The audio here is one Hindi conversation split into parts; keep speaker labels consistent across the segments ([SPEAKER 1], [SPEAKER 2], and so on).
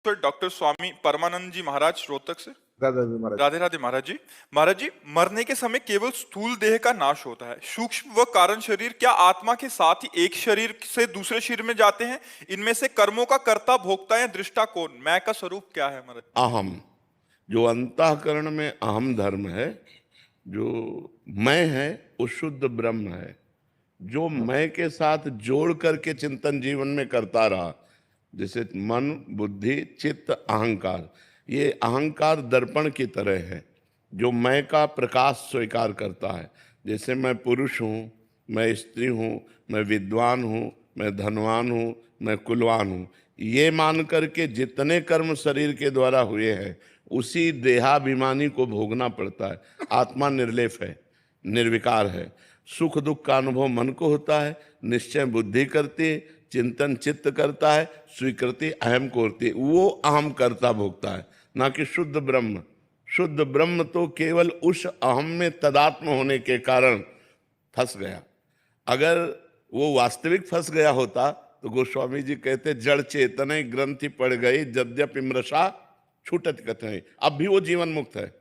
[SPEAKER 1] तो डॉक्टर स्वामी परमानंद जी महाराज रोहतक से।
[SPEAKER 2] राधा जी महाराज।
[SPEAKER 1] राधे राधे महाराज जी। महाराज जी, मरने के समय केवल स्थूल देह का नाश होता है, सूक्ष्म व कारण शरीर क्या आत्मा के साथ ही एक शरीर से दूसरे शरीर में जाते हैं? इनमें से कर्मों का कर्ता, भोक्ता या दृष्टा कौन? मैं का स्वरूप क्या है महाराज?
[SPEAKER 3] अहम, जो अंतःकरण में अहम धर्म है, जो मैं है वो शुद्ध ब्रह्म है। जो मैं के साथ जोड़ करके चिंतन जीवन में करता रहा, जैसे मन, बुद्धि, चित्त, अहंकार, ये अहंकार दर्पण की तरह है जो मैं का प्रकाश स्वीकार करता है। जैसे मैं पुरुष हूँ, मैं स्त्री हूँ, मैं विद्वान हूँ, मैं धनवान हूँ, मैं कुलवान हूँ, ये मान करके जितने कर्म शरीर के द्वारा हुए हैं उसी देहाभिमानी को भोगना पड़ता है। आत्मा निर्लेप है, निर्विकार है। सुख दुख का अनुभव मन को होता है, निश्चय बुद्धि करती है, चिंतन चित्त करता है, स्वीकृति अहम को होती है। वो अहम करता भोगता है, ना कि शुद्ध ब्रह्म। शुद्ध ब्रह्म तो केवल उस अहम में तदात्म होने के कारण फंस गया। अगर वो वास्तविक फंस गया होता तो गोस्वामी जी कहते जड़ चेतन ग्रंथि पड़ गई यद्यपि मृषा छूटत कथन। अब भी वो जीवन मुक्त है,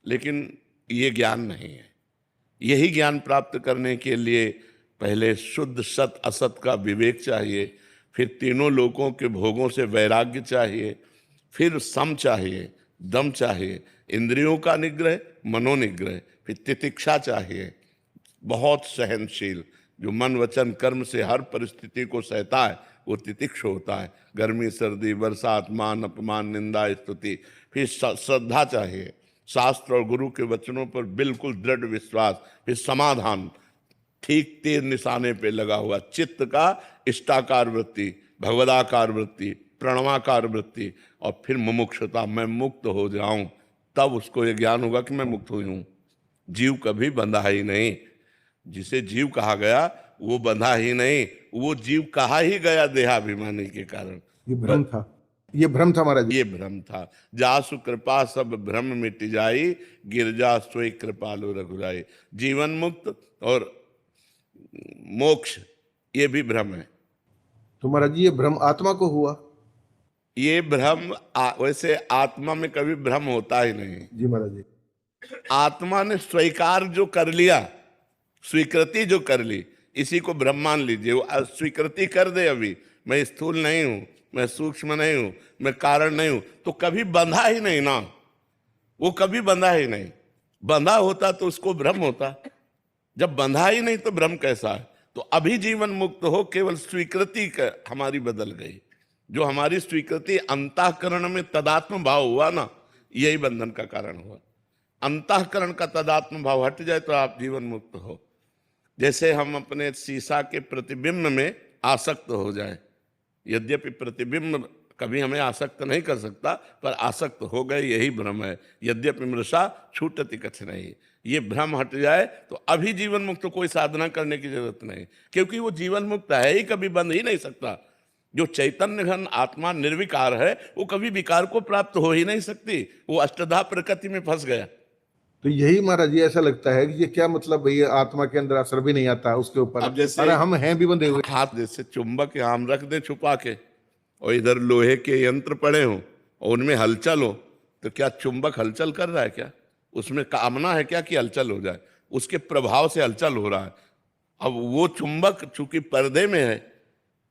[SPEAKER 3] लेकिन ये ज्ञान नहीं है। यही ज्ञान प्राप्त करने के लिए पहले शुद्ध सत असत का विवेक चाहिए, फिर तीनों लोकों के भोगों से वैराग्य चाहिए, फिर सम चाहिए, दम चाहिए, इंद्रियों का निग्रह, मनोनिग्रह, फिर तितिक्षा चाहिए, बहुत सहनशील, जो मन वचन कर्म से हर परिस्थिति को सहता है वो तितिक्ष होता है। गर्मी सर्दी बरसात मान अपमान निंदा स्तुति। फिर श्रद्धा चाहिए, शास्त्र और गुरु के वचनों पर बिल्कुल दृढ़ विश्वास। फिर समाधान, ठीक तीर निशाने पे लगा हुआ। चित्त का इष्टाकार वृत्ति, भगवदाकार वृत्ति, प्रणवाकार वृत्ति, और फिर मुमुक्षुता, मैं मुक्त हो जाऊं, तब उसको ये ज्ञान होगा कि मैं मुक्त हुई हूं। जीव कभी बंधा ही नहीं। जिसे जीव कहा गया वो बंधा ही नहीं, वो जीव कहा ही गया देहाभिमानी के कारण।
[SPEAKER 2] ये भ्रम था, ये भ्रम था महाराज।
[SPEAKER 3] ये भ्रम था। जासु कृपा सब भ्रम मिट जाई, गिरजा सोई कृपालु रघुराई। जीवन मुक्त और मोक्ष ये भी भ्रम है।
[SPEAKER 2] तो महाराज जी ये भ्रम आत्मा को हुआ?
[SPEAKER 3] ये भ्रम वैसे आत्मा में कभी भ्रम होता ही नहीं।
[SPEAKER 2] जी महाराज जी।
[SPEAKER 3] आत्मा ने स्वीकार जो कर लिया, स्वीकृति जो कर ली, इसी को भ्रम मान लीजिए। वो स्वीकृति कर दे, अभी मैं स्थूल नहीं हूं, मैं सूक्ष्म नहीं हूं, मैं कारण नहीं हूं, तो कभी बंधा ही नहीं ना। वो कभी बंधा ही नहीं। बंधा होता तो उसको भ्रम होता। जब बंधा ही नहीं तो भ्रम कैसा है? तो अभी जीवन मुक्त हो, केवल स्वीकृति हमारी बदल गई। जो हमारी स्वीकृति अंतःकरण में तदात्म भाव हुआ ना, यही बंधन का कारण हुआ। अंतःकरण का तदात्म भाव हट जाए तो आप जीवन मुक्त हो। जैसे हम अपने शीशा के प्रतिबिंब में आसक्त हो जाए, यद्यपि प्रतिबिंब कभी हमें आसक्त नहीं कर सकता, पर आसक्त हो गए, यही भ्रम है। यद्यपि मृषा छूटति कछ नहीं। ये भ्रम हट जाए तो अभी जीवन मुक्त, कोई साधना करने की जरूरत नहीं, क्योंकि वो जीवन मुक्त है ही, कभी बंध ही नहीं सकता। जो चैतन्य घन आत्मा निर्विकार है वो कभी विकार को प्राप्त हो ही नहीं सकती। वो अष्टधा प्रकृति में फंस गया।
[SPEAKER 2] तो यही महाराज जी ऐसा लगता है कि ये क्या मतलब भाई, आत्मा के अंदर असर भी नहीं आता उसके ऊपर।
[SPEAKER 3] अब जैसे
[SPEAKER 2] अरे हम हैं भी बंधे हुए।
[SPEAKER 3] हाथ जैसे चुंबक हम रख दे छुपा के, और इधर लोहे के यंत्र पड़े हों और उनमें हलचल हो, तो क्या चुंबक हलचल कर रहा है? क्या उसमें कामना है क्या कि हलचल हो जाए? उसके प्रभाव से हलचल हो रहा है। अब वो चुंबक चूंकि पर्दे में है,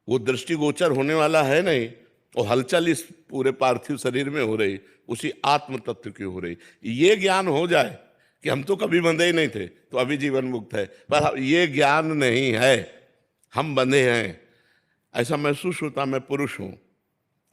[SPEAKER 3] वो दृष्टिगोचर होने वाला है नहीं, और हलचल इस पूरे पार्थिव शरीर में हो रही, उसी आत्म तत्व की हो रही। ये ज्ञान हो जाए कि हम तो कभी बंधे ही नहीं थे, तो अभी जीवन मुक्त है। पर ये ज्ञान नहीं है, हम बंधे हैं। ऐसा महसूस होता मैं पुरुष हूं,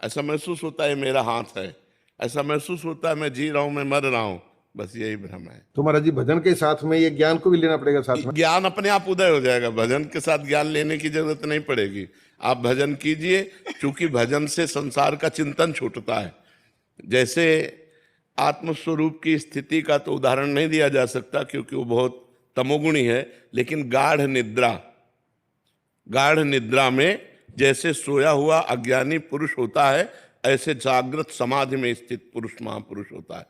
[SPEAKER 3] ऐसा महसूस होता है मेरा हाथ है, ऐसा महसूस होता है मैं जी रहा हूं, मैं मर रहा हूं। बस यही भ्रम है।
[SPEAKER 2] तो महाराज जी भजन के साथ में ये ज्ञान को भी लेना पड़ेगा साथ में?
[SPEAKER 3] ज्ञान अपने आप उदय हो जाएगा, भजन के साथ ज्ञान लेने की जरूरत नहीं पड़ेगी। आप भजन कीजिए, क्योंकि भजन से संसार का चिंतन छूटता है। जैसे आत्मस्वरूप की स्थिति का तो उदाहरण नहीं दिया जा सकता, क्योंकि वो बहुत तमोगुणी है, लेकिन गाढ़ निद्रा में जैसे सोया हुआ अज्ञानी पुरुष होता है, ऐसे जागृत समाधि में स्थित पुरुष महापुरुष होता है।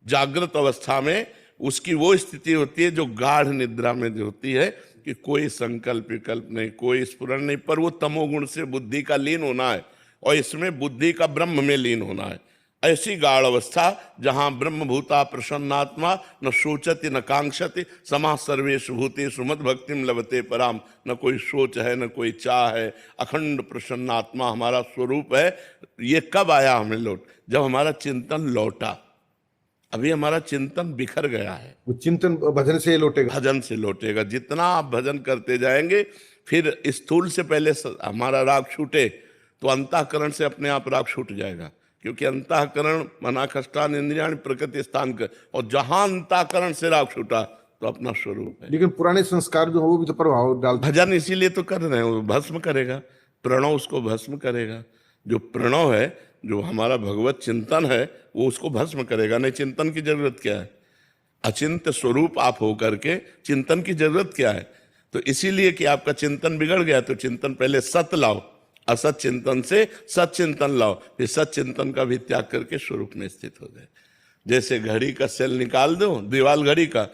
[SPEAKER 3] जागृत अवस्था में उसकी वो स्थिति होती है जो गाढ़ निद्रा में जो होती है, कि कोई संकल्प विकल्प नहीं, कोई स्फुरण नहीं, पर वो तमोगुण से बुद्धि का लीन होना है। और इसमें बुद्धि का ब्रह्म में लीन होना है। ऐसी गाढ़ अवस्था जहां ब्रह्म भूता प्रसन्नात्मा न शोचति न कांक्षति समा सर्वेषु भूतेषु मद भक्तिम लभते पराम। न कोई सोच है न कोई चाह है, अखंड प्रसन्नात्मा हमारा स्वरूप है। ये कब आया हमें लौट? जब हमारा चिंतन लौटा। अभी हमारा चिंतन बिखर गया है।
[SPEAKER 2] वो चिंतन भजन से लौटेगा।
[SPEAKER 3] भजन से लौटेगा। जितना आप भजन करते जाएंगे, फिर स्थूल से पहले हमारा राग छूटे तो अंतःकरण से अपने आप राग छूट जाएगा, क्योंकि अंतःकरण मनाखष्टान इंद्रियाण प्रकृति स्थान कर, और जहां अंतःकरण से राग छूटा तो अपना स्वरूप है।
[SPEAKER 2] लेकिन पुराने संस्कार जो हो वो भी तो प्रभाव डालते।
[SPEAKER 3] भजन इसीलिए तो कर रहे हैं, वो भस्म करेगा, प्रणव उसको भस्म करेगा। जो प्रणव है, जो हमारा भगवत चिंतन है, वो उसको भस्म करेगा। नहीं, चिंतन की जरूरत क्या है? अचिंत्य स्वरूप आप हो करके चिंतन की जरूरत क्या है? तो इसीलिए कि आपका चिंतन बिगड़ गया, तो चिंतन पहले सत लाओ, असत चिंतन से सत चिंतन लाओ, फिर सत चिंतन का भी त्याग करके स्वरूप में स्थित हो जाए। जैसे घड़ी का सेल निकाल दो, दीवाल घड़ी का,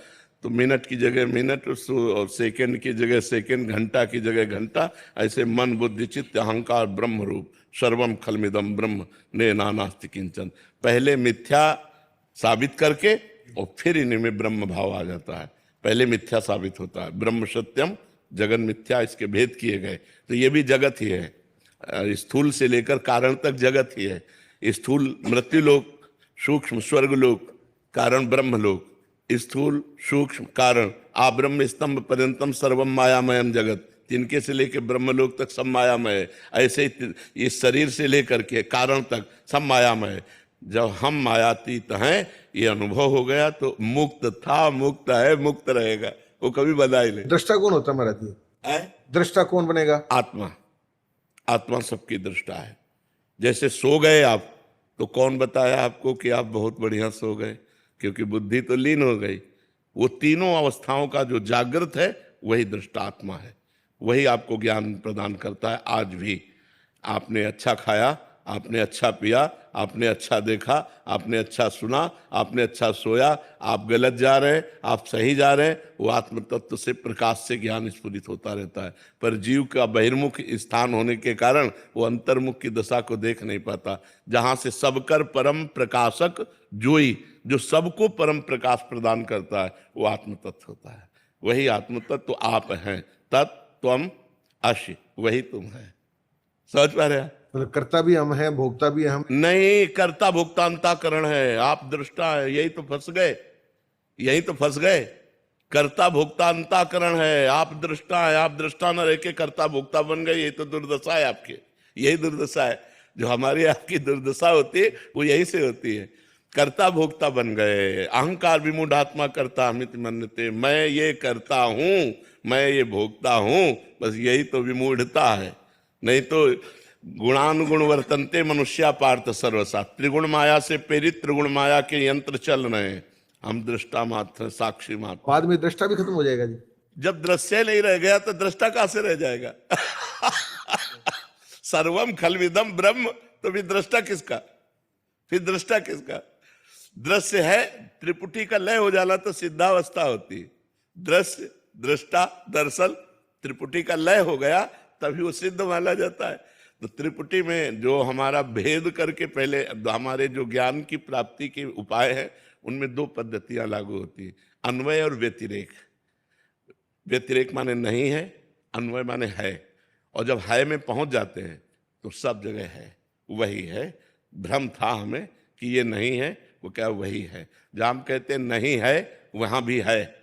[SPEAKER 3] तो मिनट की जगह मिनट, और सेकंड की जगह सेकंड, घंटा की जगह घंटा। ऐसे मन बुद्धि चित्त अहंकार ब्रह्म रूप सर्वम खलमिदम ब्रह्म ने नानास्ति किंचन, पहले मिथ्या साबित करके और फिर इन्हीं में ब्रह्म भाव आ जाता है। पहले मिथ्या साबित होता है, ब्रह्म सत्यम जगन मिथ्या, इसके भेद किए गए। तो ये भी जगत ही है, स्थूल से लेकर कारण तक जगत ही है। स्थूल मृत्युलोक, सूक्ष्म स्वर्गलोक, कारण ब्रह्मलोक, स्थूल सूक्ष्म कारण आ ब्रह्म स्तंभ पर्यंतम सर्वम मायामयम जगत, तिनके से लेकर ब्रह्मलोक तक सब मायामय है। ऐसे ही इस शरीर से लेकर के कारण तक सब मायामय है। जब हम मायातीत हैं, ये अनुभव हो गया तो मुक्त था, मुक्त है, मुक्त रहेगा, वो कभी बदला नहीं।
[SPEAKER 2] दृष्टा कौन होता है महाराज जी? दृष्टा कौन बनेगा?
[SPEAKER 3] आत्मा। आत्मा सबकी दृष्टा है। जैसे सो गए आप, तो कौन बताया आपको कि आप बहुत बढ़िया सो गए? क्योंकि बुद्धि तो लीन हो गई। वो तीनों अवस्थाओं का जो जागृत है वही दृष्टा आत्मा है, वही आपको ज्ञान प्रदान करता है। आज भी आपने अच्छा खाया, आपने अच्छा पिया, आपने अच्छा देखा, आपने अच्छा सुना, आपने अच्छा सोया, आप गलत जा रहे हैं, आप सही जा रहे हैं, वो आत्म तत्व से प्रकाश से ज्ञान स्फुरित होता रहता है। पर जीव का बहिर्मुख स्थान होने के कारण वो अंतर्मुख की दशा को देख नहीं पाता। जहां से सबकर परम प्रकाशक जोई, जो सबको परम प्रकाश प्रदान करता है, वो आत्म तत्व होता है। वही आत्म तत्व आप हैं। तत्त्वम अश्य, वही तुम है। समझ पा रहे हैं?
[SPEAKER 2] मतलब कर्ता भी हम हैं, भोक्ता भी हम
[SPEAKER 3] नहीं, कर्ता भोक्ता अंतःकरण है, आप दृष्टा है। यही तो फंस गए, यही तो फंस गए। कर्ता भोक्ता अंतःकरण है, आप दृष्टा है। आप दृष्टा न रह के कर्ता भोक्ता बन गए, यही तो दुर्दशा है आपकी। यही दुर्दशा है, जो हमारी आपकी दुर्दशा होती है वो यही से होती है। कर्ता भोक्ता बन गए, अहंकार विमूढ़ात्मा कर्ता अमित मन्यते, मैं ये करता हूं, मैं ये भोगता हूं, बस यही तो विमूढ़ता है। नहीं तो गुणानुगुण वर्तनते मनुष्या पार्थ सर्वसा, त्रिगुण माया से प्रेरित त्रिगुण माया के यंत्र चल रहे हैं। हम दृष्टा मात्र, साक्षी मात्र।
[SPEAKER 2] बाद में दृष्टा भी खत्म हो जाएगा जी।
[SPEAKER 3] जब दृश्य नहीं रह गया तो दृष्टा कहां से रह जाएगा? सर्वम खलविदम ब्रह्म, तो फिर दृष्टा किसका? फिर दृष्टा किसका? दृश्य है, त्रिपुटी का लय हो जाना तो सिद्धावस्था होती है। दृश्य, दृष्टा, दर्शन, त्रिपुटी का लय हो गया तभी वो सिद्ध माना जाता है। तो त्रिपुटी में जो हमारा भेद करके पहले हमारे जो ज्ञान की प्राप्ति के उपाय है, उनमें दो पद्धतियां लागू होती है, अन्वय और व्यतिरेक। व्यतिरेक माने नहीं है, अन्वय माने है। और जब है में पहुंच जाते हैं तो सब जगह है, वही है। भ्रम था हमें कि ये नहीं है, वो क्या वही है। जहां हम कहते हैं नहीं है, वहां भी है,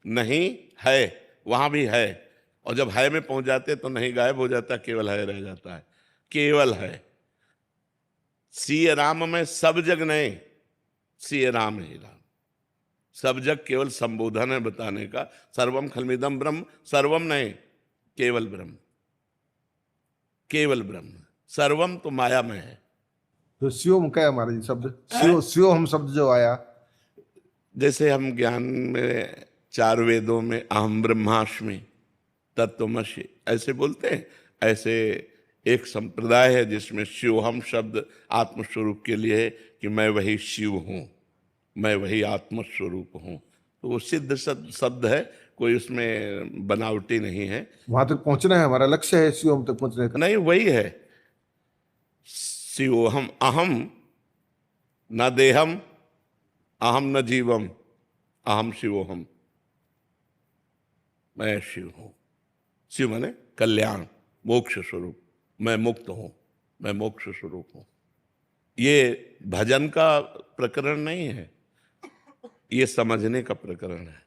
[SPEAKER 3] नहीं है वहां भी है। और जब है में पहुंच जाते तो नहीं गायब हो जाता, केवल है रह जाता है। केवल है। सीय राम में सब जग नहीं, सीय राम ही राम। सब जग केवल संबोधन है बताने का। सर्वम खलमिदम ब्रह्म, सर्वम नहीं, केवल ब्रह्म, केवल ब्रह्म। सर्वम तो माया में है।
[SPEAKER 2] तो शिवम क्या है महाराज जी शब्द? शिव हम शब्द जो आया,
[SPEAKER 3] जैसे हम ज्ञान में 4 वेदों में अहम ब्रह्मास्मि तत्वमसि ऐसे बोलते हैं, ऐसे एक संप्रदाय है जिसमें शिवहम शब्द आत्मस्वरूप के लिए है कि मैं वही शिव हूँ, मैं वही आत्मस्वरूप हूँ। तो वो सिद्ध शब्द है, कोई उसमें बनावटी नहीं है।
[SPEAKER 2] वहां तक पहुंचना है, हमारा लक्ष्य है शिवम तक पहुंचने का।
[SPEAKER 3] नहीं, वही है, शिवोहम अहम न देहम अहम न जीवम अहम शिवोहम, मैं शिव हूं। शिव माने कल्याण, मोक्ष स्वरूप, मैं मुक्त हूं, मैं मोक्ष स्वरूप हूं। ये भजन का प्रकरण नहीं है, ये समझने का प्रकरण है।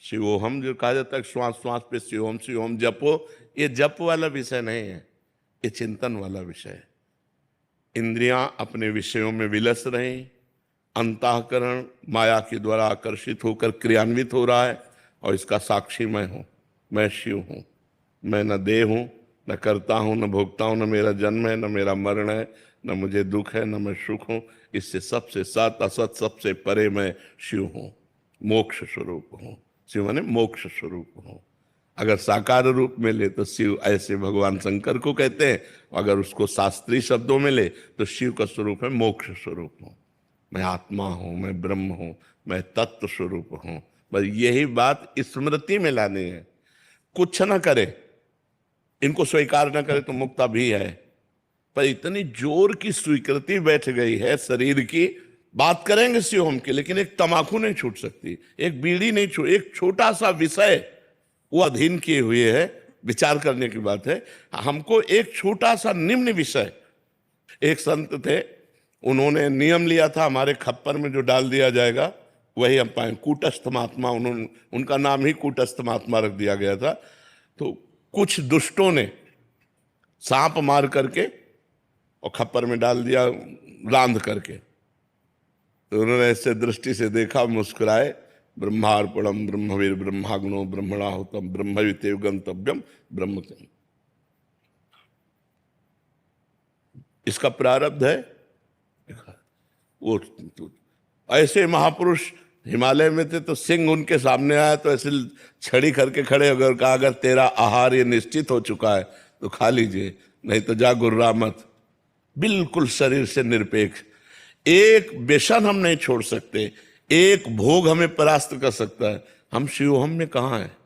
[SPEAKER 3] शिवोहम जो कहा जाता है, श्वास श्वास पे शिवोहम शिवोहम जपो, ये जप वाला विषय नहीं है, ये चिंतन वाला विषय है। इंद्रियां अपने विषयों में विलस रही, अंतःकरण माया के द्वारा आकर्षित होकर क्रियान्वित हो रहा है, और इसका साक्षी मैं हूं, मैं शिव हूं। मैं न देह हूं, न करता हूं, न भोगता हूं, न मेरा जन्म है, न मेरा मरण है, न मुझे दुख है, न मैं सुख हूं। इससे सबसे सत असत सबसे परे मैं शिव हूं, मोक्ष स्वरूप हूं। शिव माने मोक्ष स्वरूप हूं। अगर साकार रूप में ले तो शिव ऐसे भगवान शंकर को कहते हैं, अगर उसको शास्त्रीय शब्दों में ले तो शिव का स्वरूप है मोक्ष स्वरूप हूं। मैं आत्मा हूं, मैं ब्रह्म हूं, मैं तत्व स्वरूप हूं। बस यही बात स्मृति में लानी है। कुछ न करे, इनको स्वीकार न करे तो मुक्ता भी है, पर इतनी जोर की स्वीकृति बैठ गई है शरीर की। बात करेंगे शिवम की, लेकिन एक तमाकू नहीं छूट सकती, एक बीड़ी नहीं छूट, एक छोटा सा विषय वो अधीन किए हुए है। विचार करने की बात है। हमको एक छोटा सा निम्न विषय, एक संत थे, उन्होंने नियम लिया था हमारे खप्पर में जो डाल दिया जाएगा वही हम पाए। कूटस्थ महात्मा, उन्होंने उनका नाम ही कूटस्थ महात्मा रख दिया गया था। तो कुछ दुष्टों ने सांप मार करके और खप्पर में डाल दिया, रांध करके। तो उन्होंने ऐसे दृष्टि से देखा, मुस्कुराए, ब्रह्मार्पणम ब्रह्मवीर ब्रह्माग्नो ब्रह्मणाहुतम ब्रह्मवितेव गंतव्यम ब्रह्म। इसका प्रारब्ध है। वो ऐसे महापुरुष हिमालय में थे, तो सिंह उनके सामने आया तो ऐसे छड़ी करके खड़े होकर कहा, अगर तेरा आहार ये निश्चित हो चुका है तो खा लीजिए, नहीं तो जा गुर्रा मत। बिल्कुल शरीर से निरपेक्ष। एक व्यसन हम नहीं छोड़ सकते, एक भोग हमें परास्त कर सकता है। हम शिवोहम में कहाँ हैं?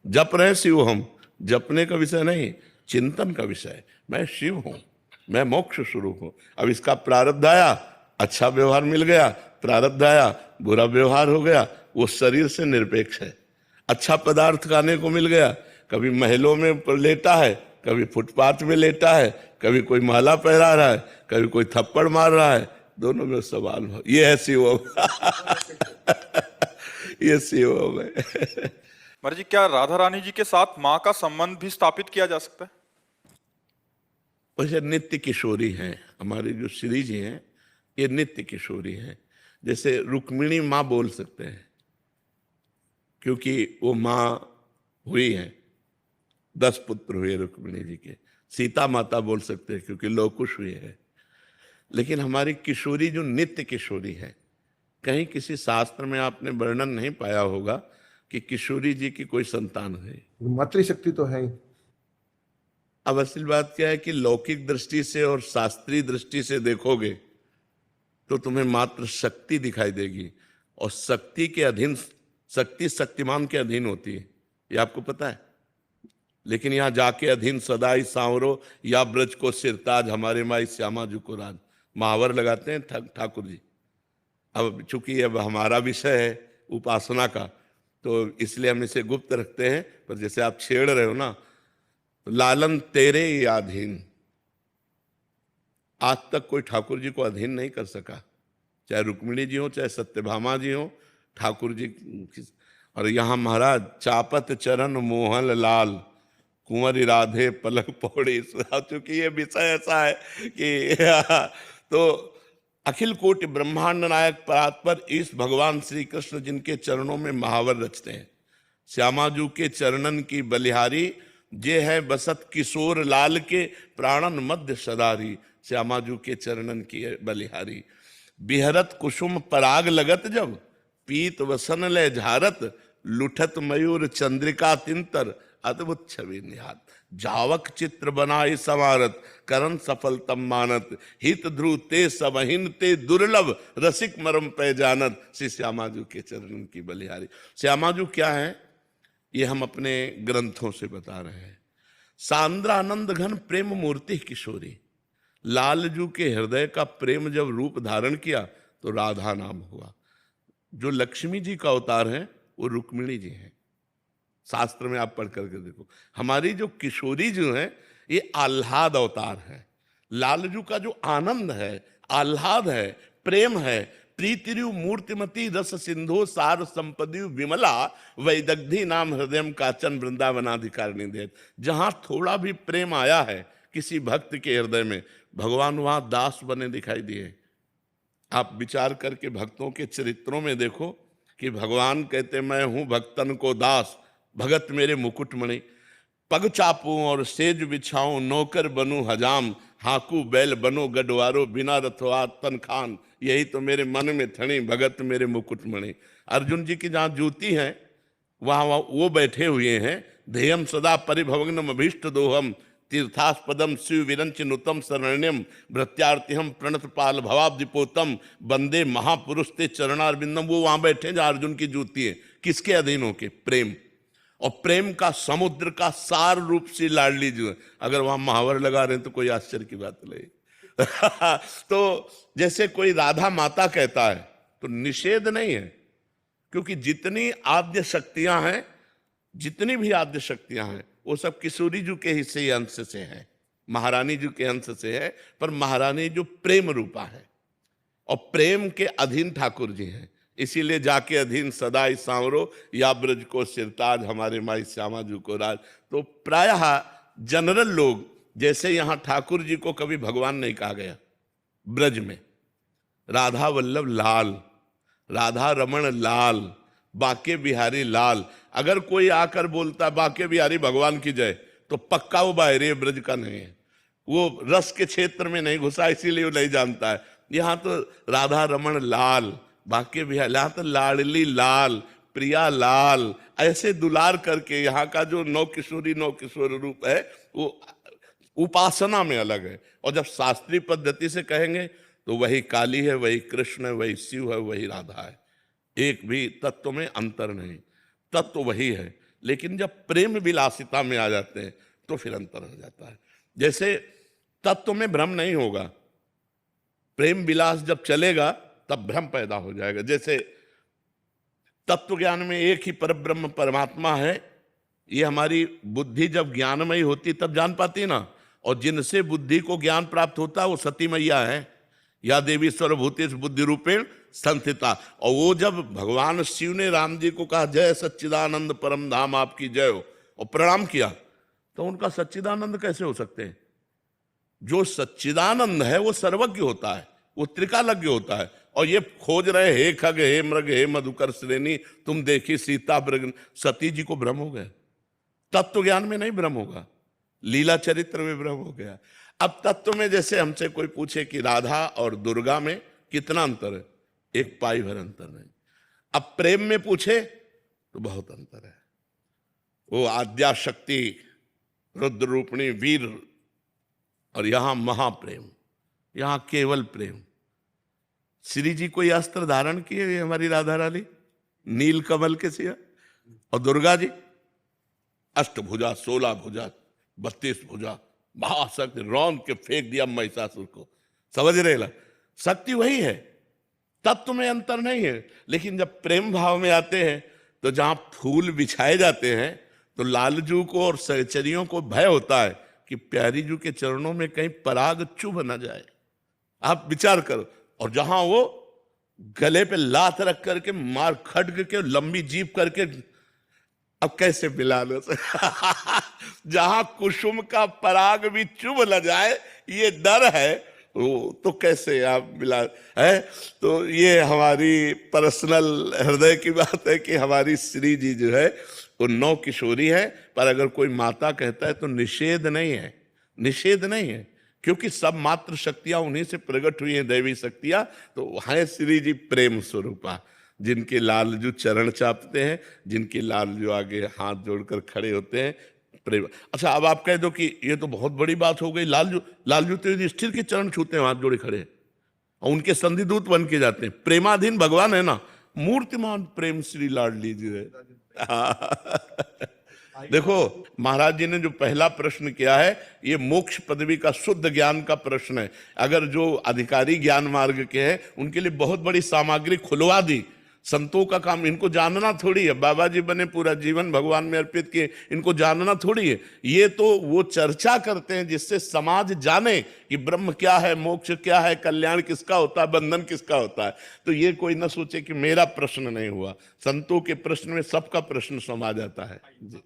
[SPEAKER 3] जप रहे शिवोहम, जपने का विषय नहीं, चिंतन का विषय है। मैं शिव हूं, मैं मोक्ष स्वरूप हूं। अब इसका प्रारब्ध आया, अच्छा व्यवहार मिल गया, प्रारब्ध आया, बुरा व्यवहार हो गया, वो शरीर से निरपेक्ष है। अच्छा पदार्थ खाने को मिल गया, कभी महलों में लेटा है, कभी फुटपाथ में लेटा है, कभी कोई माला पहरा रहा है, कभी कोई थप्पड़ मार रहा है, दोनों में सवाल हो। ये है शिवोम। ये शिवोम है।
[SPEAKER 1] महाराज जी, क्या राधा रानी जी के साथ माँ का संबंध भी स्थापित किया जा सकता है?
[SPEAKER 3] वैसे नित्य किशोरी हैं हमारी जो श्री जी हैं, ये नित्य किशोरी हैं। जैसे रुक्मिणी माँ बोल सकते हैं क्योंकि वो माँ हुई हैं, 10 पुत्र हुए रुक्मिणी जी के। सीता माता बोल सकते हैं क्योंकि लवकुश हुए हैं। लेकिन हमारी किशोरी जो नित्य किशोरी है, कहीं किसी शास्त्र में आपने वर्णन नहीं पाया होगा कि किशोरी जी की कोई संतान है।
[SPEAKER 2] मातृशक्ति तो है ही।
[SPEAKER 3] अब असल बात क्या है कि लौकिक दृष्टि से और शास्त्रीय दृष्टि से देखोगे तो तुम्हें मात्र शक्ति दिखाई देगी, और शक्ति के अधीन, शक्ति शक्तिमान के अधीन होती है, ये आपको पता है। लेकिन यहाँ जाके अधीन सदाई सांवरो या ब्रज को सिरताज, हमारे माई श्यामा जी को राज, महावर लगाते हैं ठाकुर जी। अब चूंकि अब हमारा विषय है उपासना का, तो इसलिए हम इसे गुप्त रखते हैं। पर जैसे आप छेड़ रहे हो ना, लालन तेरे ही अधीन, आज तक कोई ठाकुर जी को अधीन नहीं कर सका, चाहे रुक्मिणी जी हो, चाहे सत्यभामा जी हो, ठाकुर जी। और यहाँ महाराज चापत चरण मोहन लाल, कुंवर राधे पलक पौड़ी। चूंकि ये विषय ऐसा है कि तो अखिल कोटि ब्रह्मांड नायक परात्पर इस भगवान श्री कृष्ण जिनके चरणों में महावर रचते हैं, श्यामाजू के चरणन की बलिहारी, जे है बसत किशोर लाल के प्राणन मध्य सदारी। श्यामाजू के चरणन की बलिहारी, बिहरत कुसुम पराग लगत जब, पीत वसन ले झारत, लुठत मयूर चंद्रिका तिंतर, अद्भुत छवि निहात, जावक चित्र बनाई समारत, करण सफलतम मानत, हित ध्रुव ते सबहिन ते दुर्लभ, रसिक मरम पे जानत। श्री श्यामाजू के चरणन की बलिहारी। श्यामाजू क्या है ये हम अपने ग्रंथों से बता रहे हैं। सांद्रानंद घन प्रेम मूर्ति किशोरी, लालजू के हृदय का प्रेम जब रूप धारण किया तो राधा नाम हुआ। जो लक्ष्मी जी का अवतार है वो रुक्मिणी जी हैं। शास्त्र में आप पढ़ करके देखो, हमारी जो किशोरी जो है ये आह्लाद अवतार है। लालजू का जो आनंद है, आह्लाद है, प्रेम है, प्रीतिरु मूर्तिमती रस सिंधु सार संपदि विमला वैदग्धि नाम हृदयम काचन वृंदावनाधिकारिणी देत। जहां थोड़ा भी प्रेम आया है किसी भक्त के हृदय में, भगवान वहां दास बने दिखाई दिए। आप विचार करके भक्तों के चरित्रों में देखो कि भगवान कहते मैं हूं भक्तन को दास, भगत मेरे मुकुटमणि, पग चापूं और सेज बिछाऊं, नौकर बनूं हजाम, हाकू बैल बनो गडवारो, बिना रथवा तन खान, यही तो मेरे मन में थणी, भगत मेरे मुकुटमणि। अर्जुन जी की जहाँ जूती है वहाँ वो बैठे हुए हैं। ध्येयम सदा परिभवग्नम अभीष्ट दोहम, तीर्थास्पदम शिव विरंच नुतम शरण्यम, भृत्यार्तिहम प्रणत पाल भवाब्दिपोतम, वंदे महापुरुष ते चरणारविंदम। वो वहां बैठे जहाँ अर्जुन की जूती है, किसके अधीन होके? प्रेम। और प्रेम का समुद्र का सार रूप से लाडली जो है, अगर वहां महावर लगा रहे हैं तो कोई आश्चर्य की बात नहीं। तो जैसे कोई राधा माता कहता है तो निषेध नहीं है, क्योंकि जितनी आद्य शक्तियां हैं, जितनी भी आद्य शक्तियां हैं वो सब किशोरी जी के हिस्से अंश से है, महारानी जी के अंश से है। पर महारानी जो प्रेम रूपा है और प्रेम के अधीन ठाकुर जी हैं, इसीलिए जाके अधीन सदाई सांवरो, या ब्रज को सिरताज, हमारे माई श्यामा जी को राज। तो प्रायः जनरल लोग, जैसे यहां ठाकुर जी को कभी भगवान नहीं कहा गया ब्रज में, राधा वल्लभ लाल, राधा रमण लाल, बाके बिहारी लाल। अगर कोई आकर बोलता बाके बिहारी भगवान की जय, तो पक्का वो बाहरी ब्रज का नहीं है, वो रस के क्षेत्र में नहीं घुसा, इसीलिए वो नहीं जानता है। यहां तो राधा रमण लाल, बाके बिहारी, यहां तो लाडली लाल, प्रिया लाल, ऐसे दुलार करके यहाँ का जो नौ किशोर रूप है वो उपासना में अलग है। और जब शास्त्रीय पद्धति से कहेंगे तो वही काली है, वही कृष्ण है, वही शिव है, वही राधा है। एक भी तत्व में अंतर नहीं, तत्व वही है। लेकिन जब प्रेम विलासिता में आ जाते हैं तो फिर अंतर हो जाता है। जैसे तत्व में भ्रम नहीं होगा, प्रेम विलास जब चलेगा तब भ्रम पैदा हो जाएगा। जैसे तत्व ज्ञान में एक ही परब्रह्म परमात्मा है, ये हमारी बुद्धि जब ज्ञानमयी होती तब जान पाती ना। और जिनसे बुद्धि को ज्ञान प्राप्त होता है वो सती मैया है, या देवी सर्वभूतेषु बुद्धि रूपेण संस्थिता। और वो जब भगवान शिव ने राम जी को कहा जय सच्चिदानंद परम धाम आपकी जय हो, और प्रणाम किया, तो उनका सच्चिदानंद कैसे हो सकते हैं? जो सच्चिदानंद है वो सर्वज्ञ होता है, वो त्रिकालज्ञ होता है। और ये खोज रहे हे खग हे मृग हे मधुकर श्रेणी, तुम देखी सीता मृग, सती जी को भ्रम हो गया। तत्व ज्ञान में नहीं भ्रम होगा, लीला चरित्र में भ्रम हो गया। अब तत्व में जैसे हमसे कोई पूछे कि राधा और दुर्गा में कितना अंतर है, एक पाई भर अंतर नहीं। अब प्रेम में पूछे तो बहुत अंतर है। वो आद्या शक्ति रुद्र रूपिणी वीर, और यहां महाप्रेम, यहां केवल प्रेम। श्री जी कोई अस्त्र धारण किए हमारी राधा रानी, नील कमल के सिया, और दुर्गा जी अष्टभुजा, 16 भुजा, 32 भुजा, महाशक्ति, रौंद के फेंक दिया महिषासुर को। समझ रहे ला, शक्ति वही है, तत्व में अंतर नहीं है। लेकिन जब प्रेम भाव में आते हैं तो जहां फूल बिछाए जाते हैं तो लालजू को और सहचरियों को भय होता है कि प्यारी जू के चरणों में कहीं पराग चुभ न जाए। आप विचार करो। और जहां वो गले पे लात रख करके मार खड्ग के लंबी जीप करके, अब कैसे मिला लो जहां कुसुम का पराग भी चुभ न जाए ये डर है, वो तो कैसे आप मिला है। तो ये हमारी पर्सनल हृदय की बात है कि हमारी श्री जी जो है वो 9 किशोरी है। पर अगर कोई माता कहता है तो निषेध नहीं है, निषेध नहीं है, क्योंकि सब मात्र शक्तियां उन्हीं से प्रकट हुई हैं, दैवी शक्तियां। तो है श्री जी प्रेम स्वरूपा, जिनके लालजू चरण चापते हैं, जिनके लालजू आगे हाथ जोड़कर खड़े होते हैं, प्रेम। अच्छा, अब आप कह दो कि ये तो बहुत बड़ी बात हो गई, लालजू तो युधिष्ठिर के चरण छूते हैं, हाथ जोड़े खड़े, और उनके संधिदूत बन के जाते हैं। प्रेमाधीन भगवान है ना, मूर्तिमान प्रेम श्री लाडली जी है। देखो, महाराज जी ने जो पहला प्रश्न किया है, ये मोक्ष पदवी का शुद्ध ज्ञान का प्रश्न है। अगर जो अधिकारी ज्ञान मार्ग के हैं, उनके लिए बहुत बड़ी सामग्री खुलवा दी। संतों का काम इनको जानना थोड़ी है। बाबा जी बने, पूरा जीवन भगवान में अर्पित किए, इनको जानना थोड़ी है। ये तो वो चर्चा करते हैं जिससे समाज जाने कि ब्रह्म क्या है, मोक्ष क्या है, कल्याण किसका होता है, बंधन किसका होता है। तो ये कोई ना सोचे कि मेरा प्रश्न नहीं हुआ। संतों के प्रश्न में सबका प्रश्न समा जाता है। जी।